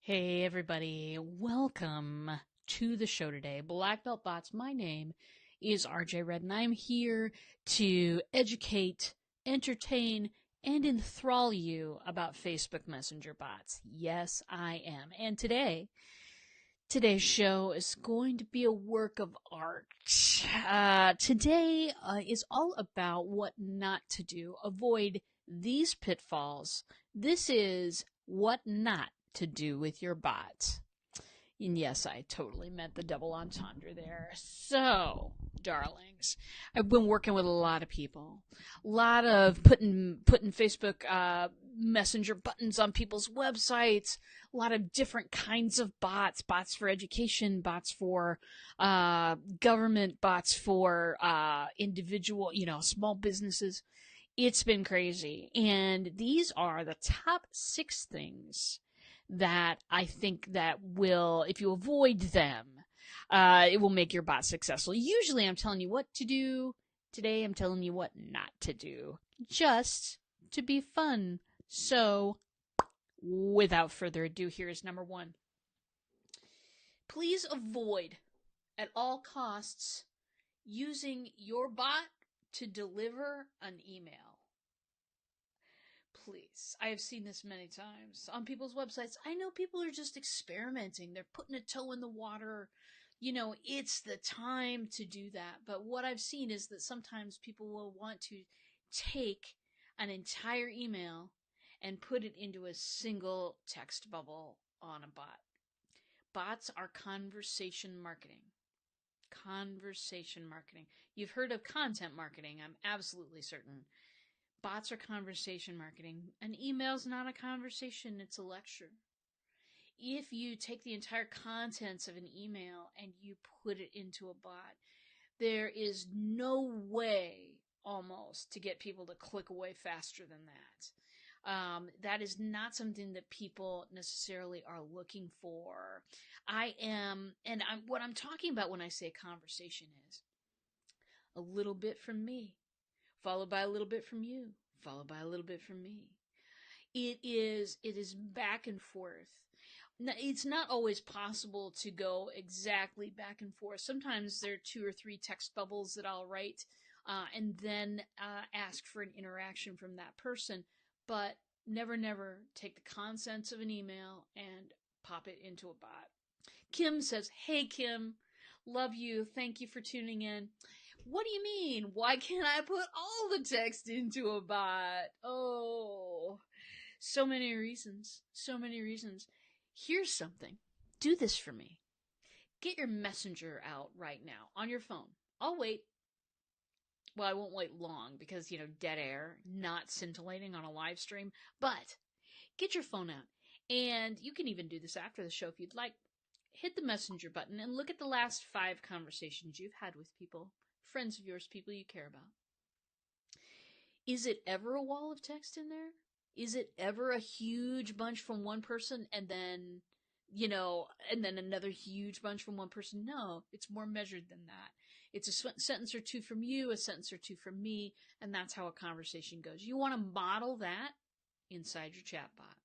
Hey everybody, welcome to the show today. Black Belt Bots, my name is RJ Red and I'm here to educate, entertain, and enthrall you about Facebook Messenger bots. Yes, I am. And today's show is going to be a work of art. Today is all about what not to do. Avoid these pitfalls. This is what not to do with your bot. And yes, I totally meant the double entendre there. So, darlings, I've been working with a lot of people, a lot of putting Facebook Messenger buttons on people's websites, a lot of different kinds of bots, bots for education, bots for government, bots for individual, small businesses. It's been crazy, and these are the top 6 things that I think that will, if you avoid them, it will make your bot successful. Usually I'm telling you what to do. Today I'm telling you what not to do. Just to be fun. So, without further ado, here is number 1. Please avoid, at all costs, using your bot to deliver an email. Please. I have seen this many times on people's websites. I know people are just experimenting. They're putting a toe in the water. It's the time to do that. But what I've seen is that sometimes people will want to take an entire email and put it into a single text bubble on a bot. Bots are conversation marketing. Conversation marketing. You've heard of content marketing, I'm absolutely certain. Bots are conversation marketing. An email's not a conversation, it's a lecture. If you take the entire contents of an email and you put it into a bot, there is no way almost to get people to click away faster than that. That is not something that people necessarily are looking for. What I'm talking about when I say conversation is a little bit from me, followed by a little bit from you, followed by a little bit from me. It is back and forth. Now, it's not always possible to go exactly back and forth. Sometimes there are 2 or 3 text bubbles that I'll write and then ask for an interaction from that person. But never take the contents of an email and pop it into a bot. Kim says, "Hey Kim, love you. Thank you for tuning in." What do you mean? Why can't I put all the text into a bot? Oh, so many reasons. So many reasons. Here's something. Do this for me. Get your messenger out right now on your phone. I'll wait. Well, I won't wait long because, dead air, not scintillating on a live stream. But get your phone out. And you can even do this after the show if you'd like. Hit the messenger button and look at the last 5 conversations you've had with people. Friends of yours, people you care about. Is it ever a wall of text in there? Is it ever a huge bunch from one person and then, and then another huge bunch from one person? No, it's more measured than that. It's a sentence or 2 from you, a sentence or 2 from me, and that's how a conversation goes. You want to model that inside your chatbot.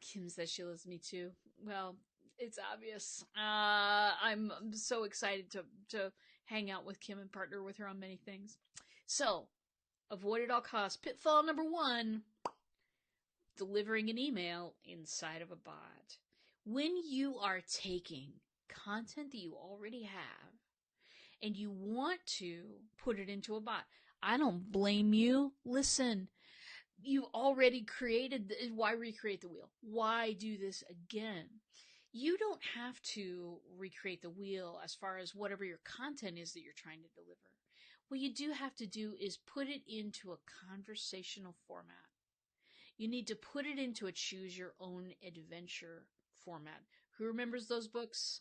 Kim says she loves me too. Well, it's obvious. I'm so excited to hang out with Kim and partner with her on many things. So, avoid at all costs. Pitfall number 1, delivering an email inside of a bot. When you are taking content that you already have and you want to put it into a bot, I don't blame you. Listen, you've already created, why recreate the wheel? Why do this again? You don't have to recreate the wheel as far as whatever your content is that you're trying to deliver. What you do have to do is put it into a conversational format. You need to put it into a choose your own adventure format. Who remembers those books?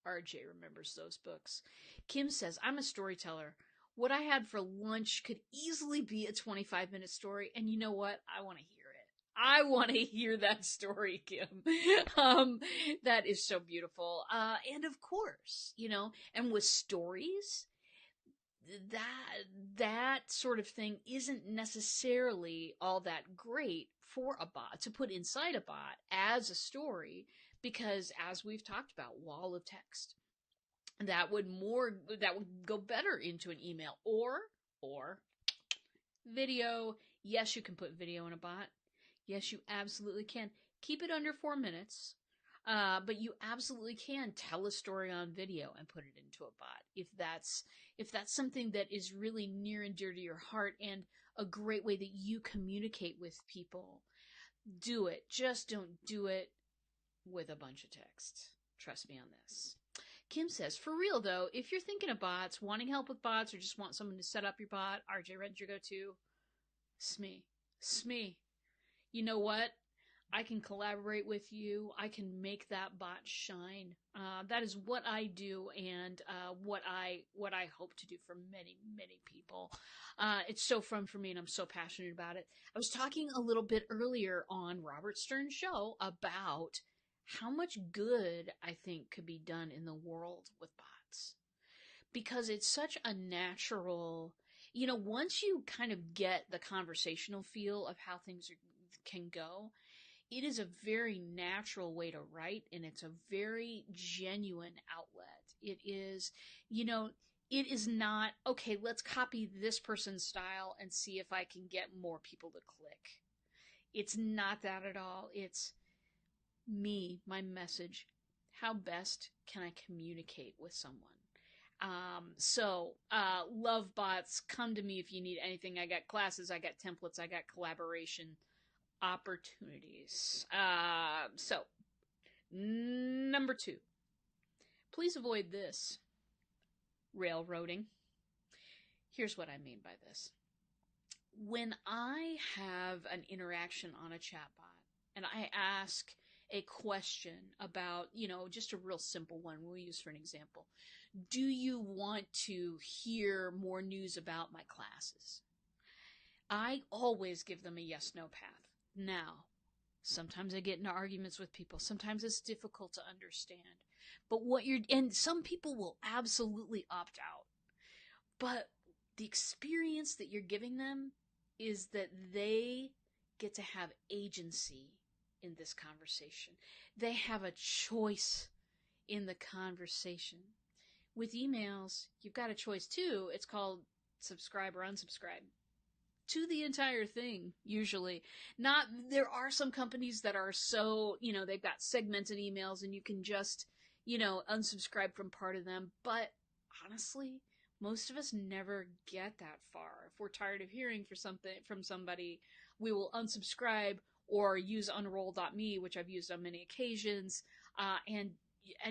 RJ remembers those books. Kim says, "I'm a storyteller. What I had for lunch could easily be a 25-minute story, and you know what? I want to hear it. I want to hear that story, Kim." That is so beautiful. And of course, and with stories, that sort of thing isn't necessarily all that great for a bot, to put inside a bot as a story, because as we've talked about, wall of text. That would go better into an email, or video. Yes, you can put video in a bot. Yes, you absolutely can. Keep it under 4 minutes. But you absolutely can tell a story on video and put it into a bot if that's something that is really near and dear to your heart and a great way that you communicate with people. Do it. Just don't do it with a bunch of text. Trust me on this. Kim says, for real though, if you're thinking of bots, wanting help with bots, or just want someone to set up your bot, RJ Red's your go-to. Smee. You know what? I can collaborate with you. I can make that bot shine. That is what I do, and what I hope to do for many, many people. It's so fun for me, and I'm so passionate about it. I was talking a little bit earlier on Robert Stern's show about how much good I think could be done in the world with bots, because it's such a natural. Once you kind of get the conversational feel of how things can go, it is a very natural way to write, and it's a very genuine outlet. It is, it is not, okay, let's copy this person's style and see if I can get more people to click. It's not that at all. It's me, my message. How best can I communicate with someone? Love bots. Come to me if you need anything. I got classes, I got templates, I got collaboration opportunities. Number 2, please avoid this. Railroading. Here's what I mean by this. When I have an interaction on a chatbot and I ask a question about, just a real simple one we'll use for an example. Do you want to hear more news about my classes? I always give them a yes-no path. Now, sometimes I get into arguments with people. Sometimes it's difficult to understand. But and some people will absolutely opt out. But the experience that you're giving them is that they get to have agency in this conversation. They have a choice in the conversation. With emails, you've got a choice too. It's called subscribe or unsubscribe to the entire thing, usually. There are some companies that are so, they've got segmented emails and you can just, unsubscribe from part of them. But honestly, most of us never get that far. If we're tired of hearing from somebody, we will unsubscribe or use unroll.me, which I've used on many occasions, and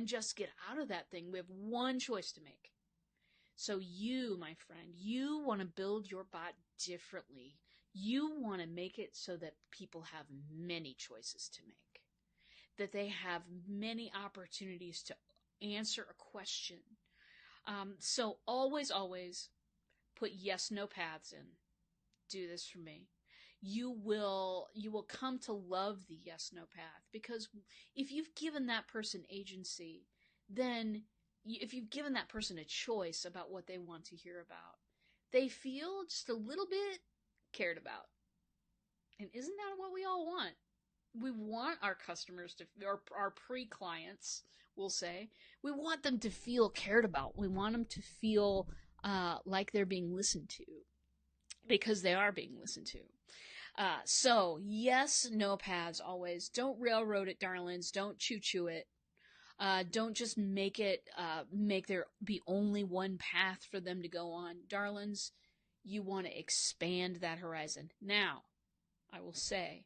just get out of that thing. We have one choice to make. So you, my friend, you want to build your bot differently. You want to make it so that people have many choices to make, that they have many opportunities to answer a question. So always put yes/no paths in. Do this for me. You will come to love the yes/no path, because if you've given that person agency, then if you've given that person a choice about what they want to hear about, they feel just a little bit cared about. And isn't that what we all want? We want our customers or our pre-clients, we'll say, we want them to feel cared about. We want them to feel like they're being listened to, because they are being listened to. So yes, no paths always. Don't railroad it, darlings. Don't choo-choo it. Don't just make there be only one path for them to go on. Darlings, you want to expand that horizon. Now, I will say,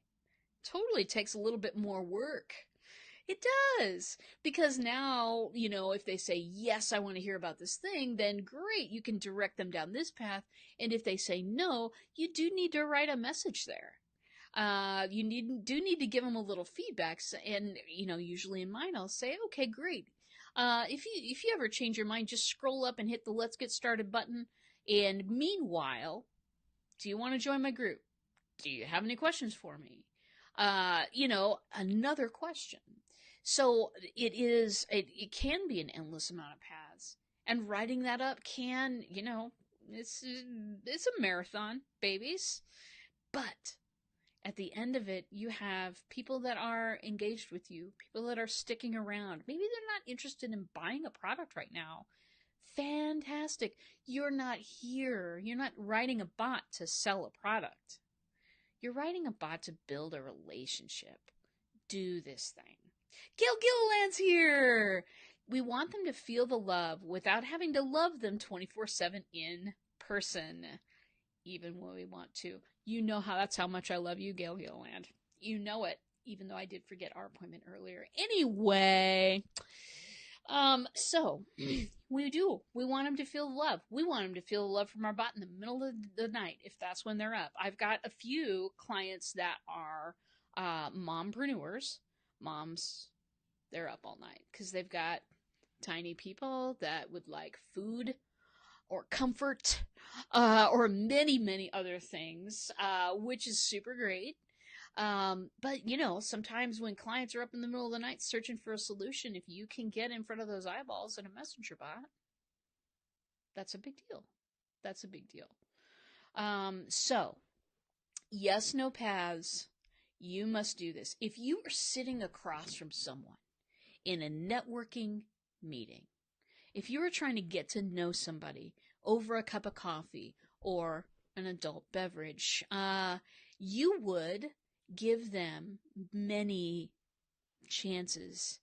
totally takes a little bit more work. It does. Because now, if they say, yes, I want to hear about this thing, then great, you can direct them down this path. And if they say no, you do need to write a message there. You do need to give them a little feedback. And, usually in mine, I'll say, okay, great. If you ever change your mind, just scroll up and hit the Let's Get Started button. And meanwhile, do you want to join my group? Do you have any questions for me? Another question. So it can be an endless amount of paths, and writing that up can, it's a marathon, babies, but At the end of it, you have people that are engaged with you, people that are sticking around. Maybe they're not interested in buying a product right now. Fantastic. You're not here. You're not writing a bot to sell a product. You're writing a bot to build a relationship. Do this thing. Gail Gilliland's here. We want them to feel the love without having to love them 24/7 in person, even when we want to. You know that's how much I love you, Gail Gilliland. You know it, even though I did forget our appointment earlier. Anyway, so we do. We want them to feel love. We want them to feel love from our bot in the middle of the night, if that's when they're up. I've got a few clients that are mompreneurs. Moms, they're up all night because they've got tiny people that would like food or comfort or many, many other things, which is super great. But sometimes when clients are up in the middle of the night searching for a solution, if you can get in front of those eyeballs in a messenger bot, that's a big deal. That's a big deal. So yes, no paths. You must do this. If you are sitting across from someone in a networking meeting, if you are trying to get to know somebody over a cup of coffee or an adult beverage, you would give them many chances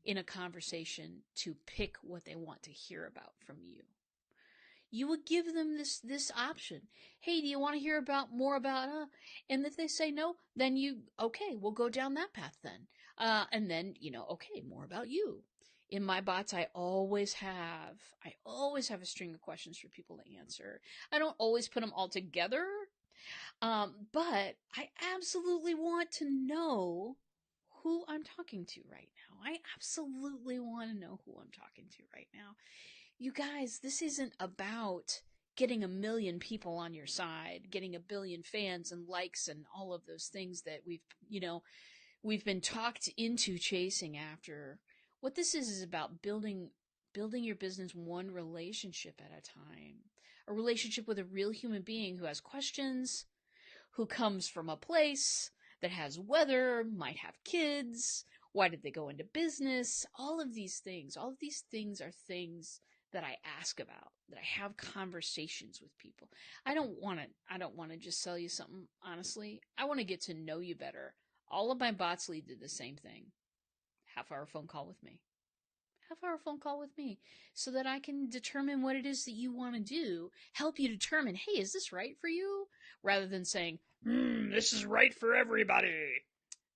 in a conversation to pick what they want to hear about from you. You would give them this option. Hey, do you want to hear more about and if they say no, then okay, we'll go down that path then. And then, okay, more about you. In my bots, I always have a string of questions for people to answer. I don't always put them all together, but I absolutely want to know who I'm talking to right now. I absolutely want to know who I'm talking to right now. You guys, this isn't about getting 1 million people on your side, getting 1 billion fans and likes and all of those things that we've been talked into chasing after. What this is about building your business one relationship at a time. A relationship with a real human being who has questions, who comes from a place that has weather, might have kids, why did they go into business, all of these things. All of these things are things that I ask about, that I have conversations with people. I don't want to just sell you something, honestly. I want to get to know you better. All of my bots lead to the same thing. Half-hour phone call with me. Half-hour phone call with me so that I can determine what it is that you want to do, help you determine, hey, is this right for you? Rather than saying, this is right for everybody.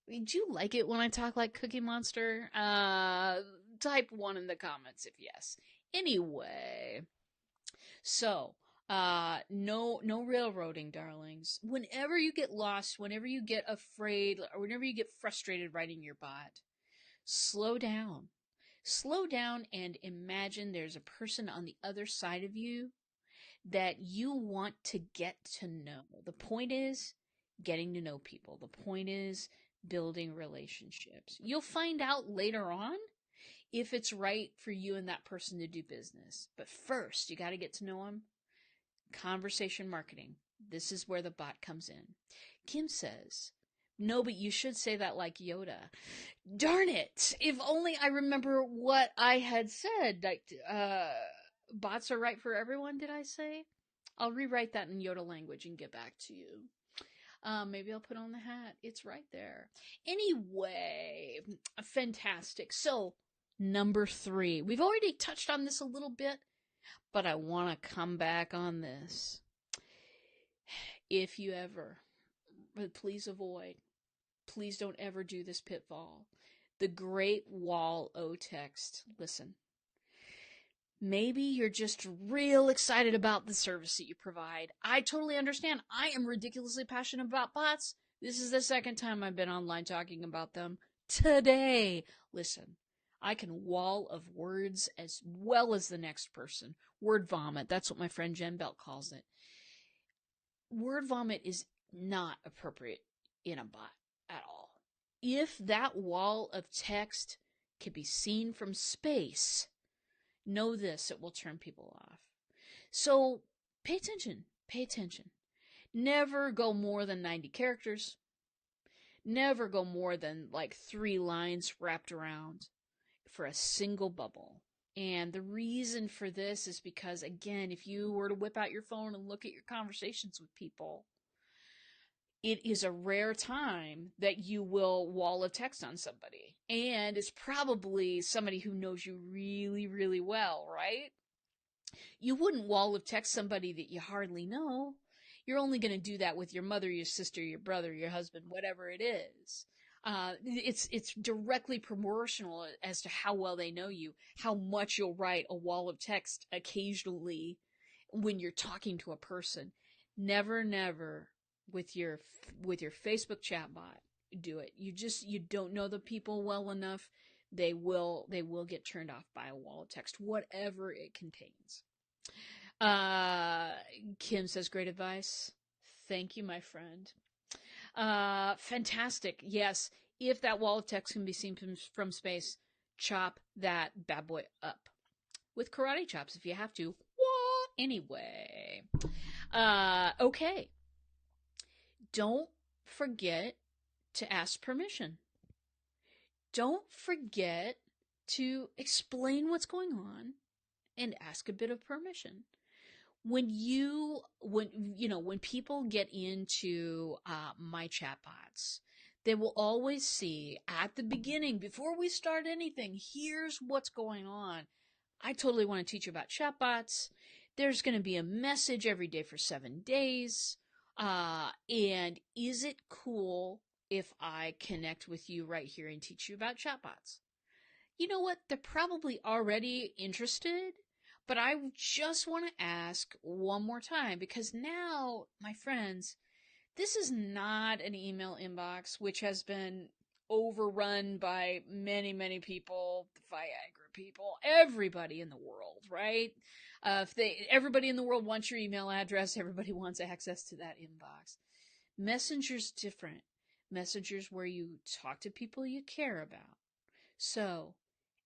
Do you like it when I talk like Cookie Monster? Type 1 in the comments if yes. Anyway, so no railroading, darlings. Whenever you get lost, whenever you get afraid, or whenever you get frustrated writing your bot, slow down. Slow down and imagine there's a person on the other side of you that you want to get to know. The point is getting to know people. The point is building relationships. You'll find out later on if it's right for you and that person to do business. But first, you got to get to know them. Conversation marketing. This is where the bot comes in. Kim says, no, but you should say that like Yoda. Darn it. If only I remember what I had said. Bots are right for everyone, did I say? I'll rewrite that in Yoda language and get back to you. Maybe I'll put on the hat. It's right there. Anyway, fantastic. So, number 3. We've already touched on this a little bit, but I want to come back on this. If you ever, please avoid, please don't ever do this pitfall. The Great Wall O text. Listen. Maybe you're just real excited about the service that you provide. I totally understand. I am ridiculously passionate about bots. This is the second time I've been online talking about them today. Listen, I can wall of words as well as the next person. Word vomit. That's what my friend Jen Belt calls it. Word vomit is not appropriate in a bot at all. If that wall of text can be seen from space, know this, it will turn people off. So pay attention. Pay attention. Never go more than 90 characters. Never go more than like 3 lines wrapped around for a single bubble. And the reason for this is because, again, if you were to whip out your phone and look at your conversations with people, it is a rare time that you will wall of text on somebody. And it's probably somebody who knows you really, really well, right? You wouldn't wall of text somebody that you hardly know. You're only going to do that with your mother, your sister, your brother, your husband, whatever it is. It's directly proportional as to how well they know you, how much you'll write a wall of text occasionally when you're talking to a person. Never with your Facebook chat bot do it. You don't know the people well enough. They will get turned off by a wall of text, whatever it contains. Kim says, great advice. Thank you, my friend. Fantastic. Yes, if that wall of text can be seen from space, chop that bad boy up with karate chops if you have to. Anyway, okay. Don't forget to ask permission. Don't forget to explain what's going on and ask a bit of permission. When people get into my chatbots, they will always see at the beginning, before we start anything, here's what's going on. I totally want to teach you about chatbots. There's going to be a message every day for 7 days. And is it cool if I connect with you right here and teach you about chatbots? You know what? They're probably already interested. But I just want to ask one more time, because now, my friends, this is not an email inbox which has been overrun by many, many people, the Viagra people, everybody in the world, right? Everybody in the world wants your email address, everybody wants access to that inbox. Messenger's different. Messenger's where you talk to people you care about. So,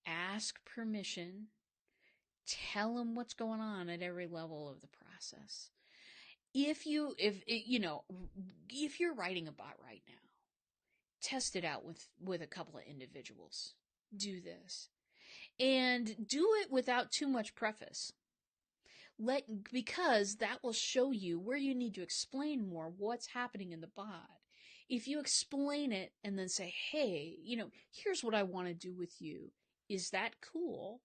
ask permission. Tell them what's going on at every level of the process. If you're writing a bot right now, test it out with a couple of individuals. Do this. And do it without too much preface. Because that will show you where you need to explain more what's happening in the bot. If you explain it and then say, hey, here's what I want to do with you. Is that cool?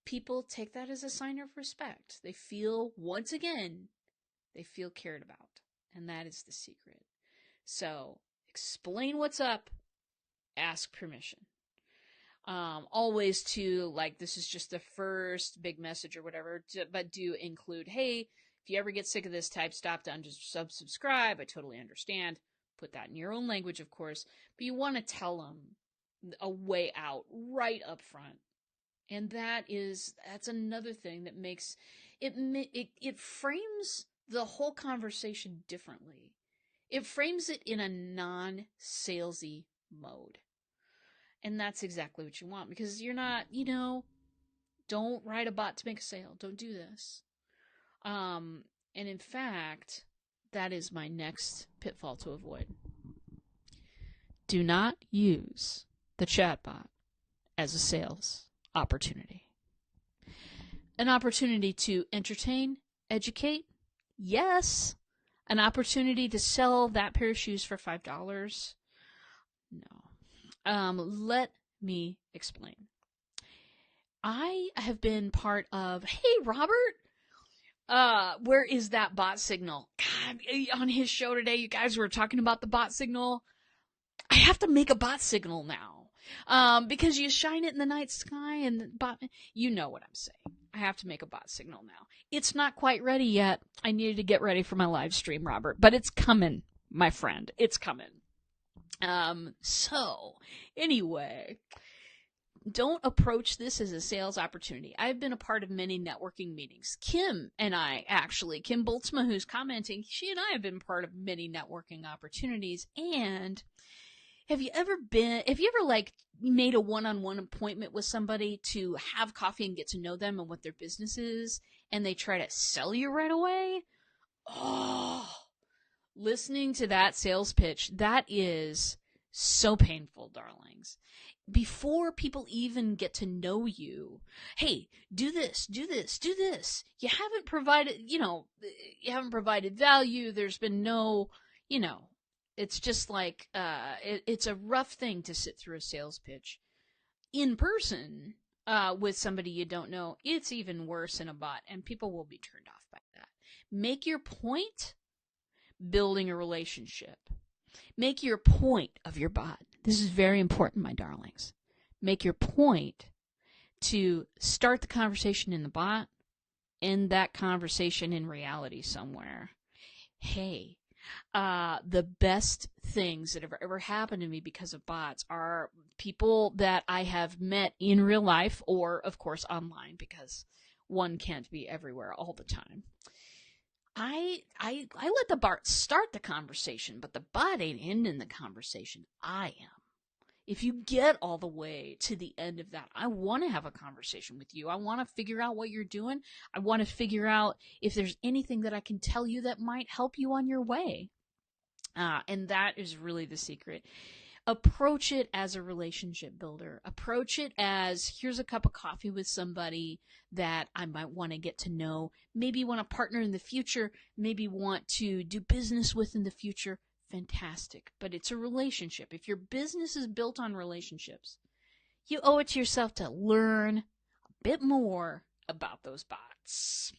People take that as a sign of respect. They feel, once again, they feel cared about. And that is the secret. So, explain what's up. Ask permission. Always this is just the first big message or whatever, but do include, hey, if you ever get sick of this type, stop to subscribe. I totally understand. Put that in your own language, of course. But you want to tell them a way out right up front. And that's another thing that makes it frames the whole conversation differently. It frames it in a non-salesy mode. And that's exactly what you want, because you're not, don't write a bot to make a sale. Don't do this. And in fact, that is my next pitfall to avoid. Do not use the chatbot as a sales opportunity. An opportunity to entertain, educate, yes. An opportunity to sell that pair of shoes for $5, no. Let me explain. I have been part of, hey, Robert, where is that bot signal? God, on his show today, you guys were talking about the bot signal. I have to make a bot signal now. Because you shine it in the night sky and the bot, you know what I'm saying. I have to make a bot signal now. It's not quite ready yet. I needed to get ready for my live stream, Robert, but it's coming, my friend. It's coming. So anyway, don't approach this as a sales opportunity. I've been a part of many networking meetings. Kim Boltzma, who's commenting, she and I have been part of many networking opportunities. And have you ever made a one-on-one appointment with somebody to have coffee and get to know them and what their business is, and they try to sell you right away? Oh, listening to that sales pitch, that is So painful, darlings. Before people even get to know you, hey, do this, do this, do this. You haven't provided value. There's been no, it's just like, it's a rough thing to sit through a sales pitch in person, with somebody you don't know. It's even worse in a bot, and people will be turned off by that. Make your point building a relationship. Make your point of your bot. This is very important, my darlings. Make your point to start the conversation in the bot, end that conversation in reality somewhere. Hey, the best things that have ever happened to me because of bots are people that I have met in real life, or, of course, online, because one can't be everywhere all the time. I let the bot start the conversation, but the bot ain't ending the conversation. I am. If you get all the way to the end of that, I want to have a conversation with you. I want to figure out what you're doing. I want to figure out if there's anything that I can tell you that might help you on your way. And that is really the secret. Approach it as a relationship builder. Approach it as, here's a cup of coffee with somebody that I might want to get to know. Maybe want to partner in the future. Maybe want to do business with in the future. Fantastic. But it's a relationship. If your business is built on relationships, you owe it to yourself to learn a bit more about those bots.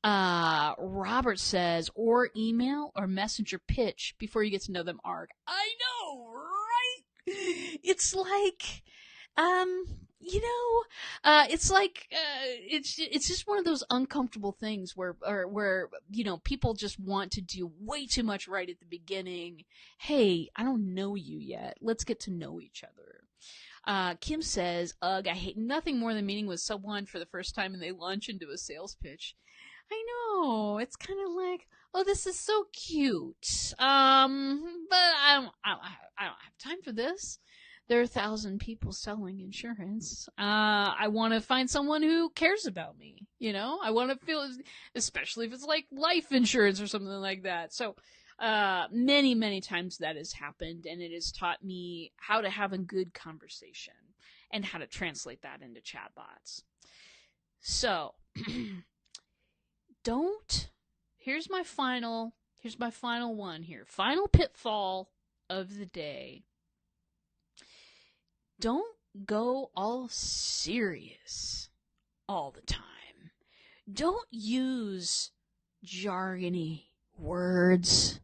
Robert says, or email or messenger pitch before you get to know them arg. I know, right? It's like, it's just one of those uncomfortable things where people just want to do way too much right at the beginning. Hey, I don't know you yet. Let's get to know each other. Kim says, ugh, I hate nothing more than meeting with someone for the first time and they launch into a sales pitch. I know, it's kind of like, oh, this is so cute. But I don't have time for this. There are 1,000 people selling insurance. I want to find someone who cares about me. I want to feel, especially if it's like life insurance or something like that. So, many, many times that has happened, and it has taught me how to have a good conversation and how to translate that into chatbots. So, here's my final one here. Final pitfall of the day. Don't go all serious all the time. Don't use jargony words.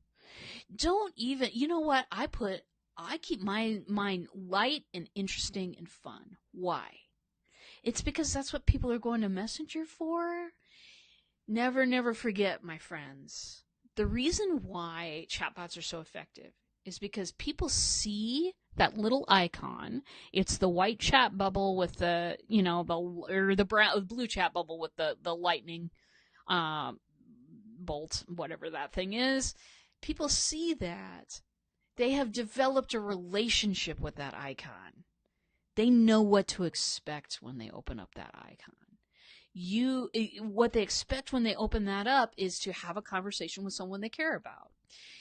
Don't even, you know what? I keep my mind light and interesting and fun. Why? It's because that's what people are going to Messenger for. Never forget, my friends. The reason why chatbots are so effective is because people see that little icon. It's the white chat bubble with the blue chat bubble with the lightning bolt, whatever that thing is. People see that. They have developed a relationship with that icon. They know what to expect when they open up that icon. What they expect when they open that up is to have a conversation with someone they care about.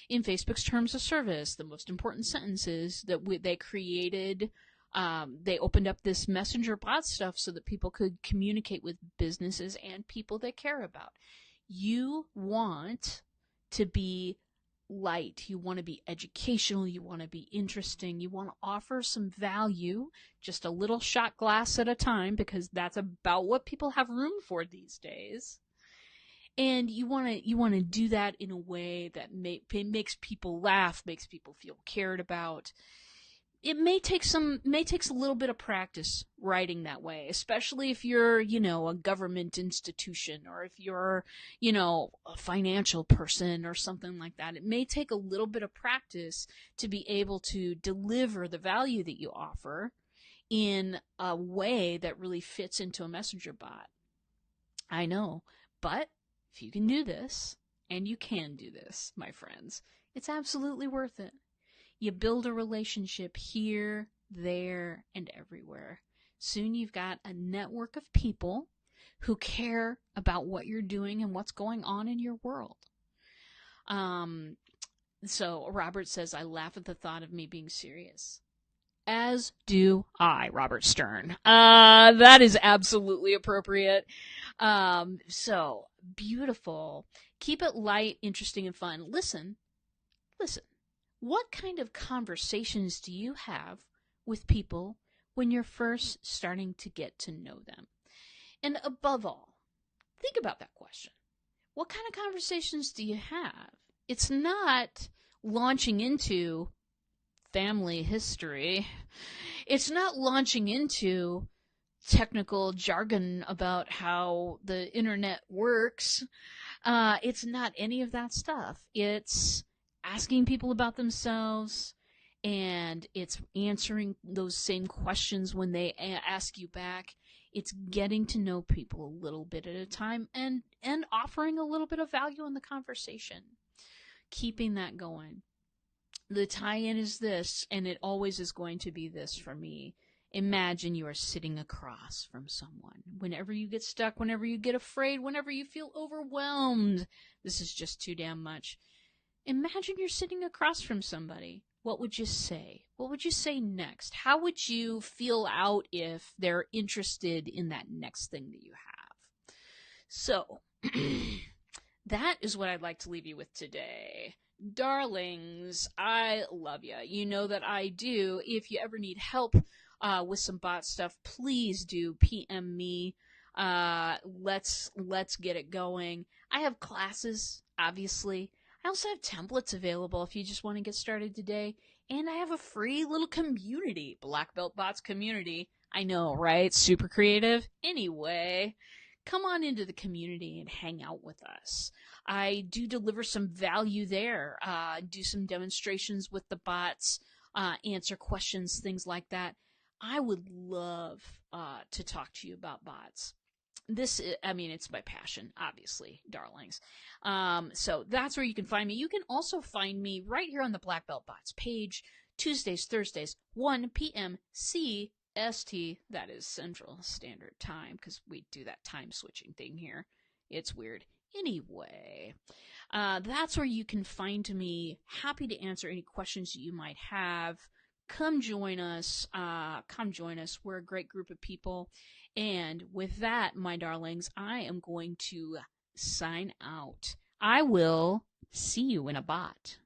In Facebook's terms of service, the most important sentences that they created, they opened up this messenger bot stuff so that people could communicate with businesses and people they care about. You want to be light. You want to be educational. You want to be interesting. You want to offer some value, just a little shot glass at a time, because that's about what people have room for these days. And you want to do that in a way that makes people laugh, makes people feel cared about. It may takes a little bit of practice writing that way, especially if you're, a government institution, or if you're, a financial person or something like that. It may take a little bit of practice to be able to deliver the value that you offer in a way that really fits into a messenger bot. I know, but if you can do this, and you can do this, my friends, it's absolutely worth it. You build a relationship here, there, and everywhere. Soon you've got a network of people who care about what you're doing and what's going on in your world. So Robert says, I laugh at the thought of me being serious. As do I, Robert Stern. That is absolutely appropriate. So beautiful. Keep it light, interesting, and fun. Listen. What kind of conversations do you have with people when you're first starting to get to know them? And above all, think about that question. What kind of conversations do you have? It's not launching into family history. It's not launching into technical jargon about how the internet works. It's not any of that stuff. It's asking people about themselves, and it's answering those same questions when they ask you back. It's getting to know people a little bit at a time and offering a little bit of value in the conversation. Keeping that going. The tie-in is this, and it always is going to be this for me. Imagine you are sitting across from someone. Whenever you get stuck, whenever you get afraid, whenever you feel overwhelmed, this is just too damn much. Imagine you're sitting across from somebody. What would you say? What would you say next? How would you feel out if they're interested in that next thing that you have? So, that is what I'd like to leave you with today. Darlings, I love you. You know that I do. If you ever need help with some bot stuff, please do PM me. Let's get it going. I have classes, obviously. I also have templates available if you just want to get started today. And I have a free little community, Black Belt Bots community. I know, right? Super creative. Anyway, come on into the community and hang out with us. I do deliver some value there, do some demonstrations with the bots, answer questions, things like that. I would love to talk to you about bots. It's my passion, obviously, darlings. So that's where you can find me. You can also find me right here on the Black Belt Bots page, Tuesdays, Thursdays, 1 p.m. CST, that is Central Standard Time, because we do that time switching thing here. It's weird. Anyway, that's where you can find me. Happy to answer any questions you might have. Come join us. We're a great group of people. And with that, my darlings, I am going to sign out. I will see you in a bot.